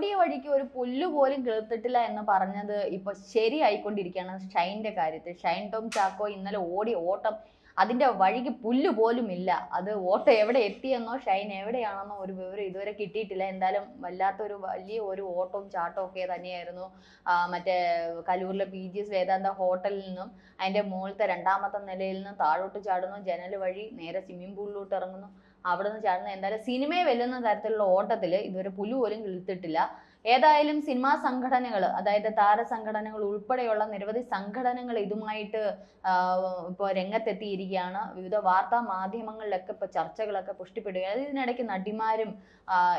ഓടിയ വഴിക്ക് ഒരു പുല്ല് പോലും കിളുത്തിട്ടില്ല എന്ന് പറഞ്ഞത് ഇപ്പൊ ശരിയായിക്കൊണ്ടിരിക്കുകയാണ് ഷൈൻ്റെ കാര്യത്തിൽ. ഷൈൻ ടോം ചാക്കോ ഇന്നലെ ഓടിയ ഓട്ടം അതിന്റെ വഴിക്ക് പുല്ല് പോലും ഇല്ല. അത് ഓട്ടം എവിടെ എത്തിയെന്നോ ഷൈൻ എവിടെയാണെന്നോ ഒരു വിവരം ഇതുവരെ കിട്ടിയിട്ടില്ല. എന്തായാലും വല്ലാത്തൊരു വലിയ ഒരു ഓട്ടവും ചാട്ടവും ഒക്കെ തന്നെയായിരുന്നു. മറ്റേ കലൂരിലെ PGS വേദാന്ത ഹോട്ടലിൽ നിന്നും അതിന്റെ മുകളിലത്തെ 2ാമത്തെ നിലയിൽ നിന്നും താഴോട്ട് ചാടുന്നു, ജനൽ വഴി നേരെ സ്വിമ്മിംഗ് പൂളിലോട്ട് ഇറങ്ങുന്നു, അവിടെ നിന്ന് ചാടുന്ന. എന്തായാലും സിനിമയെ വെല്ലുന്ന തരത്തിലുള്ള ഓട്ടത്തിൽ ഇതുവരെ പുല്ല് പോലും കിളുത്തിട്ടില്ല. ഏതായാലും സിനിമാ സംഘടനകൾ, അതായത് താരസംഘടനകൾ ഉൾപ്പെടെയുള്ള നിരവധി സംഘടനകൾ ഇതുമായിട്ട് ഇപ്പോൾ രംഗത്തെത്തിയിരിക്കുകയാണ്. വിവിധ വാർത്താ മാധ്യമങ്ങളിലൊക്കെ ഇപ്പോൾ ചർച്ചകളൊക്കെ പുഷ്ടിപ്പെടുകയാണ്. ഇതിനിടയ്ക്ക് നടിമാരും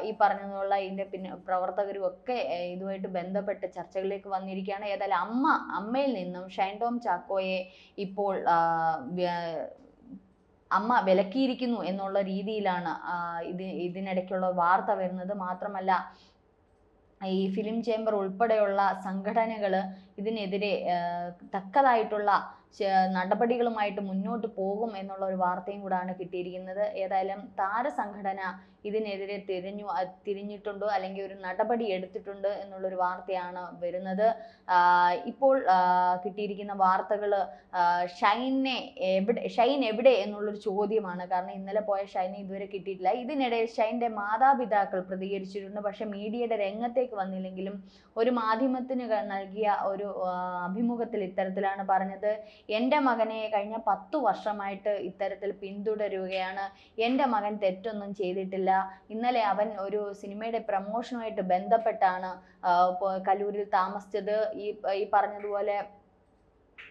ഈ പറഞ്ഞതുള്ള ഇതിൻ്റെ പിന്നെ പ്രവർത്തകരും ഒക്കെ ഇതുമായിട്ട് ബന്ധപ്പെട്ട് ചർച്ചകളിലേക്ക് വന്നിരിക്കുകയാണ്. ഏതായാലും അമ്മയിൽ നിന്നും ഷൈൻ ടോം ചാക്കോയെ ഇപ്പോൾ അമ്മ വിലക്കിയിരിക്കുന്നു എന്നുള്ള രീതിയിലാണ് ഇതിനിടയ്ക്കുള്ള വാർത്ത വരുന്നത്. മാത്രമല്ല ഈ ഫിലിം ചേംബർ ഉൾപ്പെടെയുള്ള സംഘടനകൾ ഇതിനെതിരെ തക്കതായിട്ടുള്ള നടപടികളുമായിട്ട് മുന്നോട്ട് പോകും എന്നുള്ള ഒരു വാർത്തയും കൂടാണ് കിട്ടിയിരിക്കുന്നത്. ഏതായാലും താരസംഘടന ഇതിനെതിരെ തിരിഞ്ഞിട്ടുണ്ടോ അല്ലെങ്കിൽ ഒരു നടപടി എടുത്തിട്ടുണ്ട് എന്നുള്ളൊരു വാർത്തയാണ് വരുന്നത്. ഇപ്പോൾ കിട്ടിയിരിക്കുന്ന വാർത്തകൾ ഷൈൻ എവിടെ എന്നുള്ളൊരു ചോദ്യമാണ്. കാരണം ഇന്നലെ പോയ ഷൈനെ ഇതുവരെ കിട്ടിയിട്ടില്ല. ഇതിനിടയിൽ ഷൈൻ്റെ മാതാപിതാക്കൾ പ്രതികരിച്ചിട്ടുണ്ട്. പക്ഷെ മീഡിയയുടെ രംഗത്തേക്ക് വന്നില്ലെങ്കിലും ഒരു മാധ്യമത്തിന് നൽകിയ ഒരു അഭിമുഖത്തിൽ ഇത്തരത്തിലാണ് പറഞ്ഞത്. എൻ്റെ മകനെ കഴിഞ്ഞ 10 വർഷമായിട്ട് ഇത്തരത്തിൽ പിന്തുടരുകയാണ്. എൻ്റെ മകൻ തെറ്റൊന്നും ചെയ്തിട്ടില്ല. ഇന്നലെ അവൻ ഒരു സിനിമയുടെ പ്രമോഷനുമായിട്ട് ബന്ധപ്പെട്ടാണ് കലൂരിൽ താമസിച്ചത്. ഈ പറഞ്ഞതുപോലെ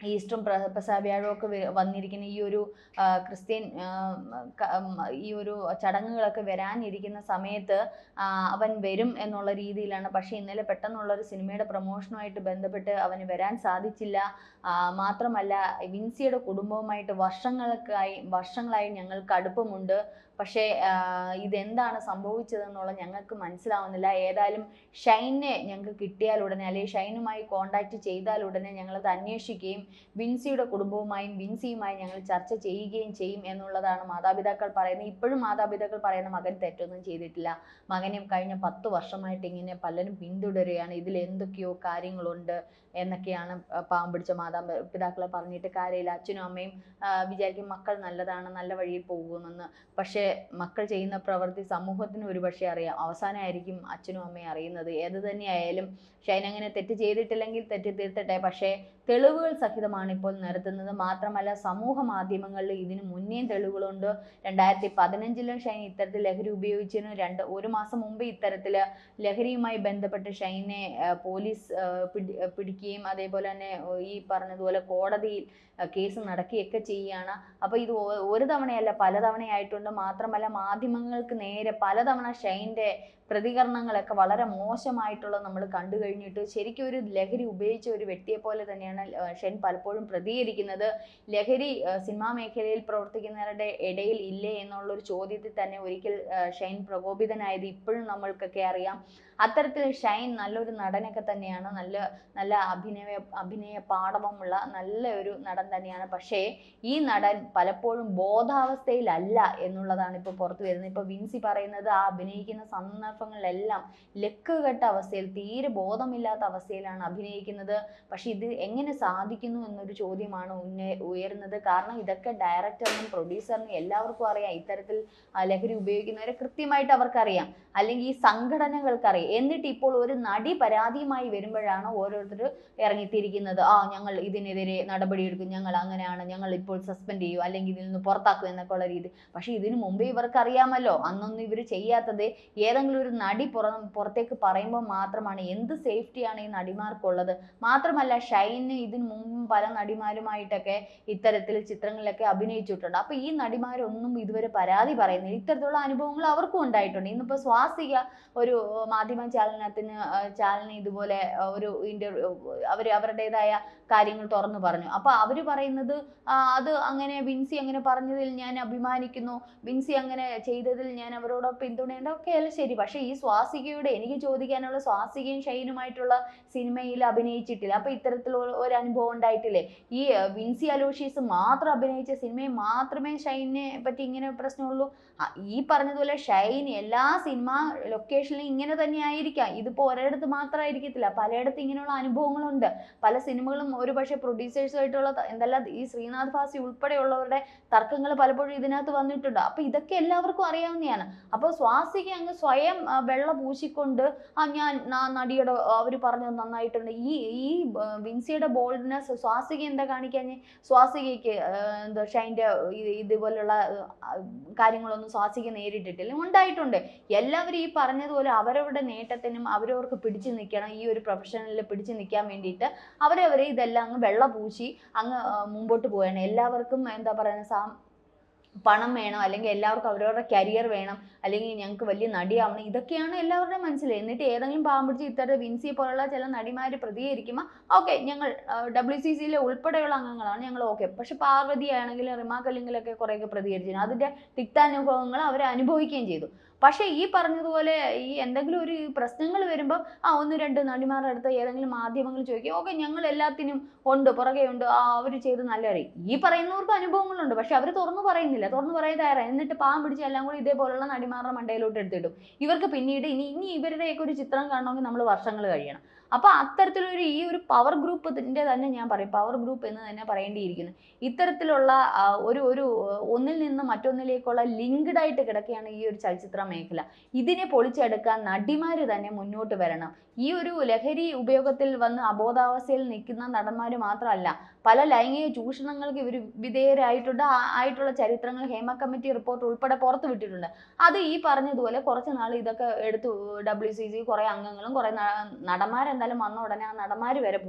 ഈസ്റ്ററും പെസഹവ്യാഴമൊക്കെ വന്നിരിക്കുന്ന ഈ ഒരു ക്രിസ്ത്യൻ ഈ ഒരു ചടങ്ങുകളൊക്കെ വരാനിരിക്കുന്ന സമയത്ത് അവൻ വരും എന്നുള്ള രീതിയിലാണ്. പക്ഷേ ഇന്നലെ പെട്ടെന്നുള്ളൊരു സിനിമയുടെ പ്രമോഷനുമായിട്ട് ബന്ധപ്പെട്ട് അവന് വരാൻ സാധിച്ചില്ല. മാത്രമല്ല വിൻസിയുടെ കുടുംബവുമായിട്ട് വർഷങ്ങളായി ഞങ്ങൾക്ക് അടുപ്പമുണ്ട്. പക്ഷേ ഇതെന്താണ് സംഭവിച്ചതെന്നുള്ള ഞങ്ങൾക്ക് മനസ്സിലാവുന്നില്ല. ഏതായാലും ഷൈനെ ഞങ്ങൾക്ക് കിട്ടിയാൽ ഉടനെ അല്ലെങ്കിൽ ഷൈനുമായി കോണ്ടാക്ട് ചെയ്താൽ ഉടനെ ഞങ്ങളത് അന്വേഷിക്കുകയും വിൻസിയുടെ കുടുംബവുമായും വിൻസിയുമായി ഞങ്ങൾ ചർച്ച ചെയ്യുകയും ചെയ്യും എന്നുള്ളതാണ് മാതാപിതാക്കൾ പറയുന്നത്. ഇപ്പോഴും മാതാപിതാക്കൾ പറയുന്ന മകൻ തെറ്റൊന്നും ചെയ്തിട്ടില്ല, മകനെ കഴിഞ്ഞ 10 വർഷമായിട്ട് ഇങ്ങനെ പലരും പിന്തുടരുകയാണ്, ഇതിൽ എന്തൊക്കെയോ കാര്യങ്ങളുണ്ട് എന്നൊക്കെയാണ് പാവം പിടിച്ച മാതാപിതാക്കളെ പറഞ്ഞിട്ട് കാര്യമില്ല. അച്ഛനും അമ്മയും വിചാരിക്കും മക്കൾ നല്ലതാണ്, നല്ല വഴിയിൽ പോകുമെന്ന്. പക്ഷേ മക്കൾ ചെയ്യുന്ന പ്രവൃത്തി സമൂഹത്തിന് ഒരുപക്ഷെ അറിയാം, അവസാനമായിരിക്കും അച്ഛനും അമ്മയും അറിയുന്നത്. ഏത് തന്നെയായാലും ഷൈൻ അങ്ങനെ തെറ്റ് ചെയ്തിട്ടില്ലെങ്കിൽ തെറ്റ് തീർത്തട്ടെ. പക്ഷേ തെളിവുകൾ സഹിതമാണ് ഇപ്പോൾ നിരത്തുന്നത്. മാത്രമല്ല സമൂഹ മാധ്യമങ്ങളിൽ ഇതിന് മുന്നേ തെളിവുകളുണ്ട്. 2015 ഷൈൻ ഇത്തരത്തിൽ ലഹരി ഉപയോഗിച്ചതിന് 1 മാസം മുമ്പ് ഇത്തരത്തിൽ ലഹരിയുമായി ബന്ധപ്പെട്ട് ഷൈനെ പോലീസ് പിടിക്കുകയും അതേപോലെ തന്നെ ഈ പറഞ്ഞതുപോലെ കോടതിയിൽ കേസ് നടക്കുകയൊക്കെ ചെയ്യുകയാണ്. അപ്പോൾ ഇത് ഒരു തവണയല്ല പലതവണയായിട്ടുണ്ട്. മാത്രമല്ല മാധ്യമങ്ങൾക്ക് നേരെ പലതവണ ഷൈൻ്റെ പ്രതികരണങ്ങളൊക്കെ വളരെ മോശമായിട്ടുള്ളത് നമ്മൾ കണ്ടു കഴിഞ്ഞിട്ട് ശരിക്കും ഒരു ലഹരി ഉപയോഗിച്ച ഒരു വ്യക്തിയെ പോലെ തന്നെയാണ് ഷൈൻ പലപ്പോഴും പ്രതികരിക്കുന്നത്. ലഹരി സിനിമാ മേഖലയിൽ പ്രവർത്തിക്കുന്നവരുടെ ഇടയിൽ ഇല്ലേ എന്നുള്ളൊരു ചോദ്യത്തിൽ തന്നെ ഒരിക്കൽ ഷൈൻ പ്രകോപിതനായത് ഇപ്പോഴും നമ്മൾക്കൊക്കെ അറിയാം. അത്തരത്തിൽ ഷൈൻ നല്ലൊരു നടനൊക്കെ തന്നെയാണ്, നല്ല അഭിനയ പാടവമുള്ള നല്ല ഒരു നടൻ തന്നെയാണ്. പക്ഷേ ഈ നടൻ പലപ്പോഴും ബോധാവസ്ഥയിലല്ല എന്നുള്ളതാണ് ഇപ്പോൾ പുറത്തു വരുന്നത്. ഇപ്പോൾ വിൻസി പറയുന്നത് ആ അഭിനയിക്കുന്ന സന്ദർഭങ്ങളിലെല്ലാം ലക്കുകെട്ട അവസ്ഥയിൽ തീരെ ബോധമില്ലാത്ത അവസ്ഥയിലാണ് അഭിനയിക്കുന്നത്. പക്ഷെ ഇത് എങ്ങനെ സാധിക്കുന്നു എന്നൊരു ചോദ്യമാണ് ഉയരുന്നത്. കാരണം ഇതൊക്കെ ഡയറക്ടറിനും പ്രൊഡ്യൂസറിനും എല്ലാവർക്കും അറിയാം. ഇത്തരത്തിൽ ലഹരി ഉപയോഗിക്കുന്നവരെ കൃത്യമായിട്ട് അവർക്കറിയാം, അല്ലെങ്കിൽ ഈ സംഘടനകൾക്കറിയാം. എന്നിട്ട് ഇപ്പോൾ ഒരു നടി പരാതിയുമായി വരുമ്പോഴാണ് ഓരോരുത്തർ ഇറങ്ങിത്തിരിക്കുന്നത്. ഞങ്ങൾ ഇതിനെതിരെ നടപടിയെടുക്കും, ഞങ്ങൾ അങ്ങനെയാണ്, ഞങ്ങൾ ഇപ്പോൾ സസ്പെൻഡ് ചെയ്യും അല്ലെങ്കിൽ ഇതിൽ നിന്ന് പുറത്താക്കും എന്നൊക്കെ ഉള്ള രീതി. പക്ഷെ ഇതിനു മുമ്പേ ഇവർക്ക് അറിയാമല്ലോ, അന്നൊന്നും ഇവർ ചെയ്യാത്തത്. ഏതെങ്കിലും ഒരു നടി പുറത്തേക്ക് പറയുമ്പോൾ മാത്രമാണ്. എന്ത് സേഫ്റ്റിയാണ് ഈ നടിമാർക്കുള്ളത്? മാത്രമല്ല ഷൈന് ഇതിനു മുമ്പ് പല നടിമാരുമായിട്ടൊക്കെ ഇത്തരത്തിൽ ചിത്രങ്ങളിലൊക്കെ അഭിനയിച്ചിട്ടുണ്ട്. അപ്പോൾ ഈ നടിമാരൊന്നും ഇതുവരെ പരാതി പറയുന്നില്ല. ഇത്തരത്തിലുള്ള അനുഭവങ്ങൾ അവർക്കും ഉണ്ടായിട്ടുണ്ട്. ഇന്നിപ്പോൾ സ്വാസിക ഒരു മാധ്യമ ചാനലിന് ഇതുപോലെ ഒരു അവരുടേതായ കാര്യങ്ങൾ തുറന്നു പറഞ്ഞു. അപ്പോൾ അവർ പറയുന്നത് അത് അങ്ങനെ വിൻസി അങ്ങനെ പറഞ്ഞതിൽ ഞാൻ അഭിമാനിക്കുന്നു, വിൻസി അങ്ങനെ ചെയ്തതിൽ ഞാൻ അവരോട് പിന്തുണയുണ്ട്, ഒക്കെ അല്ല ശരി. പക്ഷെ പക്ഷെ ഈ സ്വാസികയുടെ എനിക്ക് ചോദിക്കാനുള്ള, സ്വാസികയും ഷൈനുമായിട്ടുള്ള സിനിമയിൽ അഭിനയിച്ചിട്ടില്ല. അപ്പൊ ഇത്തരത്തിലുള്ള ഒരു അനുഭവം ഉണ്ടായിട്ടില്ലേ? ഈ വിൻസി അലോഷ്യസ് മാത്രം അഭിനയിച്ച സിനിമയിൽ മാത്രമേ ഷൈനെ പറ്റി ഇങ്ങനെ പ്രശ്നമുള്ളൂ? ഈ പറഞ്ഞതുപോലെ ഷൈൻ എല്ലാ സിനിമ ലൊക്കേഷനിലും ഇങ്ങനെ തന്നെ ആയിരിക്കാം. ഇതിപ്പോ ഒരിടത്ത് മാത്രമായിരിക്കത്തില്ല, പലയിടത്ത് ഇങ്ങനെയുള്ള അനുഭവങ്ങളുണ്ട്. പല സിനിമകളും ഒരു പക്ഷേ പ്രൊഡ്യൂസേഴ്സുമായിട്ടുള്ള എന്തെല്ലാം ഈ ശ്രീനാഥ് ഭാസി ഉൾപ്പെടെയുള്ളവരുടെ തർക്കങ്ങൾ പലപ്പോഴും ഇതിനകത്ത് വന്നിട്ടുണ്ട്. അപ്പൊ ഇതൊക്കെ എല്ലാവർക്കും അറിയാവുന്നതാണ്. അപ്പൊ സ്വാസിക അങ്ങ് സ്വയം വെള്ള പൂശിക്കൊണ്ട് ഞാൻ നടിയുടെ അവർ പറഞ്ഞത് നന്നായിട്ടുണ്ട്, ഈ വിൻസിയുടെ ബോൾഡ്നെസ് സ്വാസിക എന്താ കാണിക്കാഞ്ഞേ? സ്വാസികയ്ക്ക് എന്താ ഷൈൻ്റെ ഇതുപോലുള്ള കാര്യങ്ങളൊന്നും സ്വാസിക നേരിട്ടിട്ടില്ല, ഉണ്ടായിട്ടുണ്ട്. എല്ലാവരും ഈ പറഞ്ഞതുപോലെ അവരവരുടെ നേട്ടത്തിനും അവരവർക്ക് പിടിച്ചു നിൽക്കണം, ഈ ഒരു പ്രൊഫഷനിൽ പിടിച്ചു നിൽക്കാൻ വേണ്ടിയിട്ട് അവരവരെ ഇതെല്ലാം അങ്ങ് വെള്ള പൂശി അങ്ങ് മുമ്പോട്ട് പോവുകയാണ്. എല്ലാവർക്കും എന്താ പറയുക, പണം വേണം, അല്ലെങ്കിൽ എല്ലാവർക്കും അവരവരുടെ കരിയർ വേണം, അല്ലെങ്കിൽ ഞങ്ങൾക്ക് വലിയ നടിയാവണം, ഇതൊക്കെയാണ് എല്ലാവരുടെയും മനസ്സിൽ. എന്നിട്ട് ഏതെങ്കിലും പാവം പിടിച്ച് ഇത്തരം വിൻസിയെ പോലുള്ള ചില നടിമാർ പ്രതികരിക്കുമ്പോൾ ഓക്കെ, ഞങ്ങൾ WCCയിലെ ഉൾപ്പെടെയുള്ള അംഗങ്ങളാണ്, ഞങ്ങൾ ഓക്കെ. പക്ഷെ പാർവതി ആണെങ്കിലും റിമ കല്ലിങ്ങിലൊക്കെ കുറേയൊക്കെ പ്രതികരിച്ചിരുന്നു. അതിൻ്റെ തിക്താനുഭവങ്ങൾ അവർ അനുഭവിക്കുകയും ചെയ്തു. പക്ഷേ ഈ പറഞ്ഞതുപോലെ ഈ എന്തെങ്കിലും ഒരു പ്രശ്നങ്ങൾ വരുമ്പോൾ ഒന്ന് രണ്ട് നടിമാരുടെ അടുത്ത് ഏതെങ്കിലും മാധ്യമങ്ങൾ ചോദിക്കും, ഓക്കെ ഞങ്ങൾ എല്ലാത്തിനും ഉണ്ട്, പുറകെ ഉണ്ട്, അവർ ചെയ്ത് നല്ല അറിയും. ഈ പറയുന്നവർക്ക് അനുഭവങ്ങളുണ്ട്, പക്ഷെ അവർ തുറന്നു പറയുന്നില്ല, തുറന്നു പറയാതെ. എന്നിട്ട് പാവം പിടിച്ച് എല്ലാം കൂടി ഇതേപോലുള്ള നടിമാരുടെ മണ്ടയിലോട്ട് എടുത്തിടും. ഇവർക്ക് പിന്നീട് ഇനി ഇവരുടെയൊക്കെ ഒരു ചിത്രം കാണണമെങ്കിൽ നമ്മൾ വർഷങ്ങൾ കഴിയണം. അപ്പൊ അത്തരത്തിലൊരു ഈ ഒരു പവർ ഗ്രൂപ്പിന്റെ തന്നെ ഞാൻ പറയും, പവർ ഗ്രൂപ്പ് എന്ന് തന്നെ പറയേണ്ടിയിരിക്കുന്നു. ഇത്തരത്തിലുള്ള ഒരു ഒന്നിൽ നിന്ന് മറ്റൊന്നിലേക്കുള്ള ലിങ്ക്ഡ് ആയിട്ട് കിടക്കുകയാണ് ഈ ഒരു ചലച്ചിത്ര മേഖല. ഇതിനെ പൊളിച്ചെടുക്കാൻ നടിമാര് തന്നെ മുന്നോട്ട് വരണം. ഈ ഒരു ലഹരി ഉപയോഗത്തിൽ വന്ന് അബോധാവസ്ഥയിൽ നിൽക്കുന്ന നടന്മാർ മാത്രമല്ല, പല ലൈംഗിക ചൂഷണങ്ങൾക്ക് ഇവർ ആയിട്ടുള്ള ചരിത്രങ്ങൾ ഹേമ കമ്മിറ്റി റിപ്പോർട്ട് ഉൾപ്പെടെ പുറത്തു വിട്ടിട്ടുണ്ട്. അത് ഈ പറഞ്ഞതുപോലെ കുറച്ച് നാൾ ഇതൊക്കെ എടുത്തു WCC കുറെ അംഗങ്ങളും കുറെ നടന്മാരെന്തായാലും വന്ന ഉടനെ ആ നടന്മാർ വരെ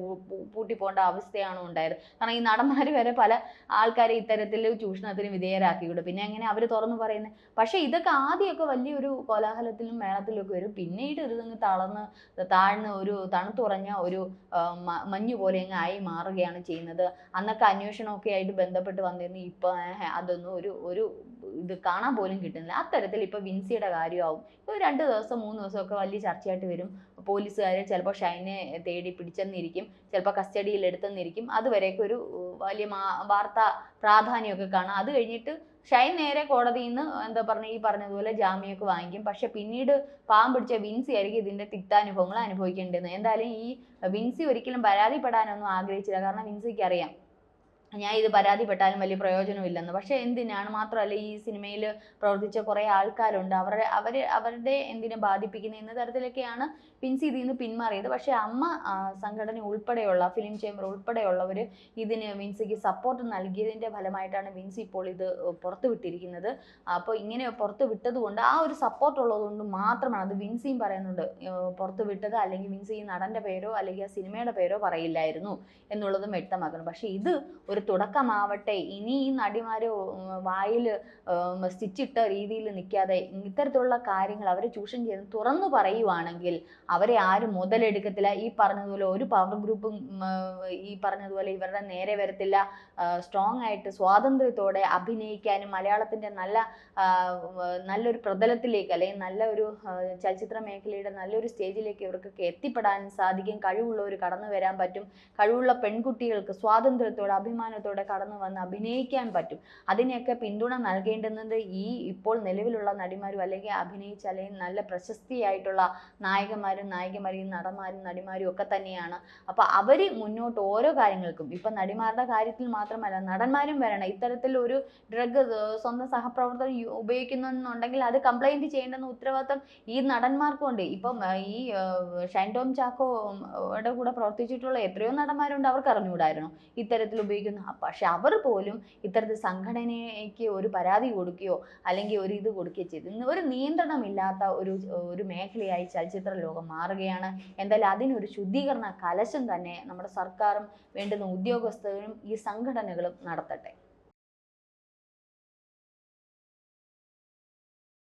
പൂട്ടി പോകേണ്ട അവസ്ഥയാണ് ഉണ്ടായത്. കാരണം ഈ നടന്മാർ വരെ പല ആൾക്കാരെ ഇത്തരത്തിൽ ചൂഷണത്തിന് വിധേയരാക്കിവിടും. പിന്നെ എങ്ങനെ അവർ തുറന്നു പറയുന്നത്? പക്ഷെ ഇതൊക്കെ ആദ്യമൊക്കെ വലിയൊരു കോലാഹലത്തിലും മേളത്തിലും ഒക്കെ വരും. പിന്നീട് ഇതങ്ങ് താഴ്ന്ന് ഒരു തണുത്തുറഞ്ഞ ഒരു മഞ്ഞ് പോലെ അങ്ങ് ആയി മാറുകയാണ് ചെയ്യുന്നത്. അന്നൊക്കെ അന്വേഷണമൊക്കെ ആയിട്ട് ബന്ധപ്പെട്ട് വന്നിരുന്നു. ഇപ്പൊ അതൊന്നും ഒരു ഇത് കാണാൻ പോലും കിട്ടുന്നില്ല. അത്തരത്തിൽ ഇപ്പൊ വിൻസിയുടെ കാര്യമാവും. ഇപ്പൊ 2 ദിവസം 3 ദിവസമൊക്കെ വലിയ ചർച്ചയായിട്ട് വരും. പോലീസുകാർ ചിലപ്പോൾ ഷൈനെ തേടി പിടിച്ചെന്നിരിക്കും, ചിലപ്പോൾ കസ്റ്റഡിയിൽ എടുത്തെന്നിരിക്കും. അതുവരെയൊക്കെ ഒരു വലിയ വാർത്താ പ്രാധാന്യമൊക്കെ കാണാം. അത് കഴിഞ്ഞിട്ട് ഷൈൻ നേരെ കോടതിയിൽ നിന്ന് എന്താ പറഞ്ഞ ഈ പറഞ്ഞതുപോലെ ജാമ്യമൊക്കെ വാങ്ങിക്കും. പക്ഷെ പിന്നീട് പാവം പിടിച്ച വിൻസി ആയിരിക്കും ഇതിന്റെ തിക്താനുഭവങ്ങൾ അനുഭവിക്കേണ്ടത്. എന്തായാലും ഈ വിൻസി ഒരിക്കലും പരാതിപ്പെടാനൊന്നും ആഗ്രഹിച്ചില്ല. കാരണം വിൻസിക്ക് അറിയാം ഞാൻ ഇത് പരാതിപ്പെട്ടാലും വലിയ പ്രയോജനമില്ലെന്ന്. പക്ഷെ എന്തിനാണ്, മാത്രമല്ല ഈ സിനിമയിൽ പ്രവർത്തിച്ച കുറേ ആൾക്കാരുണ്ട്, അവരുടെ എന്തിനെ ബാധിപ്പിക്കുന്ന എന്ന തരത്തിലൊക്കെയാണ് വിൻസി ഇതിൽ നിന്ന് പിന്മാറിയത്. പക്ഷെ അമ്മ സംഘടന ഉൾപ്പെടെയുള്ള ഫിലിം ചേംബർ ഉൾപ്പെടെയുള്ളവർ ഇതിന് വിൻസിക്ക് സപ്പോർട്ട് നൽകിയതിൻ്റെ ഫലമായിട്ടാണ് വിൻസി ഇപ്പോൾ ഇത് പുറത്തു വിട്ടിരിക്കുന്നത്. അപ്പോൾ ഇങ്ങനെ പുറത്തു വിട്ടത് കൊണ്ട് ആ ഒരു സപ്പോർട്ട് ഉള്ളതുകൊണ്ട് മാത്രമാണ് അത് വിൻസിയും പറയുന്നുണ്ട് പുറത്തു വിട്ടത്, അല്ലെങ്കിൽ വിൻസി ഈ നടൻ്റെ പേരോ അല്ലെങ്കിൽ ആ സിനിമയുടെ പേരോ പറയില്ലായിരുന്നു എന്നുള്ളതും വ്യക്തമാക്കണം. പക്ഷെ ഇത് ഒരു തുടക്കമാവട്ടെ. ഇനി ഈ നടിമാര് വായിൽ സ്റ്റിച്ചിട്ട രീതിയിൽ നിൽക്കാതെ ഇത്തരത്തിലുള്ള കാര്യങ്ങൾ അവരെ ചൂഷണം ചെയ്ത് തുറന്നു പറയുവാണെങ്കിൽ അവരെ ആരും മുതലെടുക്കത്തില്ല. ഈ പറഞ്ഞതുപോലെ ഒരു പവർ ഗ്രൂപ്പും ഈ പറഞ്ഞതുപോലെ ഇവരുടെ നേരെ വരത്തില്ല. സ്ട്രോങ് ആയിട്ട് സ്വാതന്ത്ര്യത്തോടെ അഭിനയിക്കാനും മലയാളത്തിൻ്റെ നല്ലൊരു പ്രതലത്തിലേക്ക് അല്ലെങ്കിൽ നല്ലൊരു ചലച്ചിത്ര മേഖലയുടെ നല്ലൊരു സ്റ്റേജിലേക്ക് ഇവർക്കൊക്കെ എത്തിപ്പെടാൻ സാധിക്കും. കഴിവുള്ളവർ കടന്നു വരാൻ പറ്റും. കഴിവുള്ള പെൺകുട്ടികൾക്ക് സ്വാതന്ത്ര്യത്തോടെ അഭിമാനത്തോടെ കടന്നു വന്ന് അഭിനയിക്കാൻ പറ്റും. അതിനെയൊക്കെ പിന്തുണ നൽകേണ്ടുന്നത് ഈ ഇപ്പോൾ നിലവിലുള്ള നടിമാരും അല്ലെങ്കിൽ അഭിനയിച്ച അല്ലെങ്കിൽ നല്ല പ്രശസ്തിയായിട്ടുള്ള നായകന്മാരും നടന്മാരും നടിമാരും ഒക്കെ തന്നെയാണ്. അപ്പോൾ അവർ മുന്നോട്ട് ഓരോ കാര്യങ്ങൾക്കും, ഇപ്പം നടിമാരുടെ കാര്യത്തിൽ മാത്രമല്ല നടന്മാരും വരണം. ഇത്തരത്തിൽ ഒരു ഡ്രഗ് സ്വന്തം സഹപ്രവർത്തകർ ഉപയോഗിക്കുന്നുണ്ടെങ്കിൽ അത് കംപ്ലൈൻറ്റ് ചെയ്യേണ്ടുന്ന ഉത്തരവാദിത്തം ഈ നടന്മാർക്കും ഉണ്ട്. ഇപ്പം ഈ ഷൈൻ ടോം ചാക്കോയുടെ കൂടെ പ്രവർത്തിച്ചിട്ടുള്ള എത്രയോ നടന്മാരുണ്ട്, അവർക്ക് അറിഞ്ഞുകൂടായിരുന്നു ഇത്തരത്തിൽ ഉപയോഗിക്കുന്നു. പക്ഷെ അവർ പോലും ഇത്തരത്തിൽ സംഘടനയ്ക്ക് ഒരു പരാതി കൊടുക്കുകയോ അല്ലെങ്കിൽ ഒരു ഇത് കൊടുക്കുകയോ ചെയ്തു. ഒരു നിയന്ത്രണമില്ലാത്ത ഒരു മേഖലയായി ചലച്ചിത്ര ലോകം മാറുകയാണ്. എന്തായാലും അതിനൊരു ശുദ്ധീകരണ കലശം തന്നെ നമ്മുടെ സർക്കാരും വേണ്ടുന്ന ഉദ്യോഗസ്ഥരും ഈ സംഘടനകളും നടത്തട്ടെ.